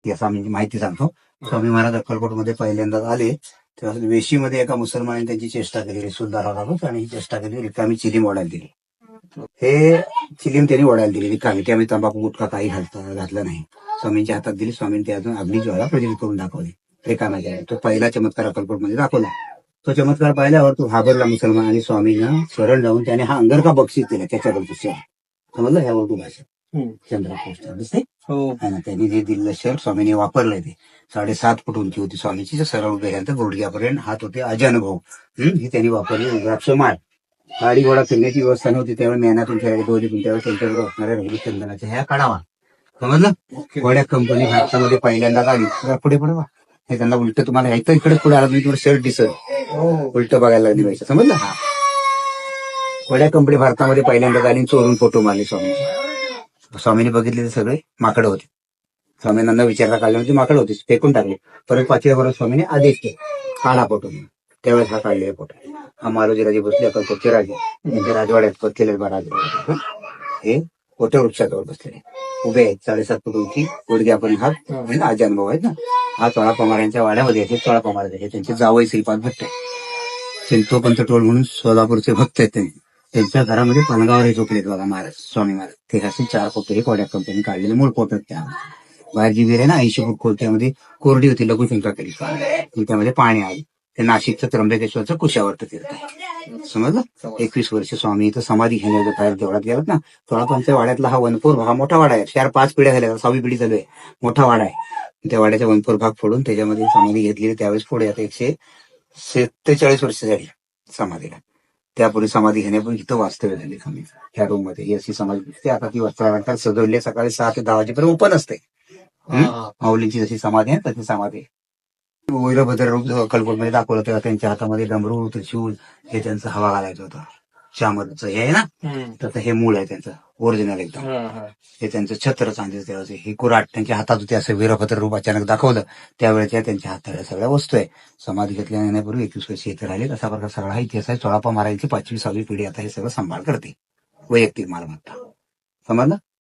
ती स्वामींची माहिती सांगतो. स्वामी महाराज अक्कलकोटमध्ये पहिल्यांदा आले तेव्हा वेशीमध्ये एका मुसलमानाने त्यांची चेष्टा केली, सुद्धा होता आणि ही चेष्टा केली, रिकामी चिलीम ओढायला दिली. हे चिलीम त्यांनी ओढायला दिली रिकामी, त्यामुळे तंबाखू गुटखा काही घातला नाही. स्वामींच्या हातात दिली, स्वामींनी ते अजून अग्निज्वाला प्रज्वलित करून दाखवली रिकाम्या केला. तो पहिला चमत्कार अक्कलकोटमध्ये दाखवला. तो चमत्कार पाहिल्यावर तो घाबरला मुसलमान आणि स्वामींना शरण जाऊन त्याने हा अंगर का बक्षीस दिला त्याच्याकडचं शहर. समजलं ह्या उर्दू भाषा चंद्रपूर दिसते. त्यांनी जे दिलेलं शहर स्वामींनी वापरलंय ते 7.5 फूट उंची होती स्वामीची, सरळ उभे राहिल्यानंतर गुडघ्यापर्यंत हात होते अजानुभव. ही त्यांनी वापरली रुद्राक्ष माळ. गाडी घोडा फिरण्याची व्यवस्था नव्हती त्यावेळी मेहनतून खेळायला दोरी, त्यावेळी त्यांच्याबरोबर असणाऱ्या रघुचंदनाच्या ह्या काढावा. समजलं. घोड्या कंपनी भारतामध्ये पहिल्यांदा आली. पुढे वा हे त्यांना उलट तुम्हाला यायचं इकडे पुढे आला तुम्ही तुम्हाला शर्ट दिसत उलट बघायला लागली पाहिजे. समजलं. हा घोड्या कंपनी भारतामध्ये पहिल्यांदा आली, चोरून फोटो मारले स्वामी. स्वामीने बघितले ते सगळे माकडं होते. स्वामींना न विचारता काढले म्हणजे माकडं होते, फेकून टाकले. परत 5व्या वर्षात स्वामीने आदेश केला काढा फोटो. त्यावेळेस हा काढलेला फोटो. हा मालोजीराजे भोसले अक्कलकोटचे राजे, त्यांच्या राजवाड्यात बसलेले राजे हे मोठ्या वृक्षाजवळ बसलेले उभे आहेत. 7.5 फूट उंची, गुडघे आपण हात म्हणजे अनुभव आहेत ना. हा चोळा पवारांच्या वाड्यामध्ये आहे. चोळा पवार त्यांचे जावई श्रीपाद भट्ट आहे. चिंतोपंत टोळ म्हणून सोलापूरचे भक्त आहेत. त्यांच्या घरामध्ये पलंगावर हे झोपलेत बघा महाराज स्वामी महाराज. ते असे 4 फोटो हे कोड्या कंपनी काढलेले मूळ फोटो त्या. बाहेर जी विहीर आहे ना 80 फूट खोल, त्यामध्ये कोरडी होती, लघुशंका केली त्यामध्ये पाणी आले. ते नाशिकचं त्र्यंबकेश्वरचं कुशावर्त तीर्थ आहे. समजलं. 21 वर्ष स्वामी इथं समाधी घेण्याचं बाहेर देवळात गेलात ना. सोळापूरच्या वाड्यातला हा वनपूर हा मोठा वाडा आहे. 4-5 पिढ्या झाल्या, 6वी पिढी चालू आहे. मोठा वाडा आहे. त्या वाड्याचा वनपूर भाग फोडून त्याच्यामध्ये समाधी घेतली. त्यावेळेस पुढे आता 147 वर्ष झाली समाधीला. त्यापूर्वी समाधी घेण्यापूर्वी इथं वास्तव्य झाले स्वामी ह्या रूम मध्ये. ही अशी समाधी दिसते. आता ती वस्त्रालंकार सजवली. सकाळी 6 ते 10 वाजेपर्यंत ओपन असते. माऊलींची जशी समाधी आहे तशी समाधी. वीरभद्र रूप अक्कलकोटमध्ये दाखवलं तेव्हा त्यांच्या हातामध्ये डमरू, त्रिशूल हे त्यांचं हवा घालायचं होतं. श्यामचं हे आहे ना, तर हे मूळ आहे त्यांचं ओरिजिनल एकदम. हे त्यांचं छत्र चांदीचं तेव्हाचे. ही कुराट त्यांच्या हातात होती. असं वीरभद्र रूप अचानक दाखवलं त्यावेळेच्या त्यांच्या हाताला सगळ्या वस्तू आहे. समाधी घेतल्या येण्यापूर्वी 21 वर्ष इथे राहिले. असा प्रकार सगळा हा इतिहास आहे. चोळापा महाराजांची 5वी 6वी पिढी आता हे सगळं सांभाळ करते. वैयक्तिक मालमत्ता. समजलं.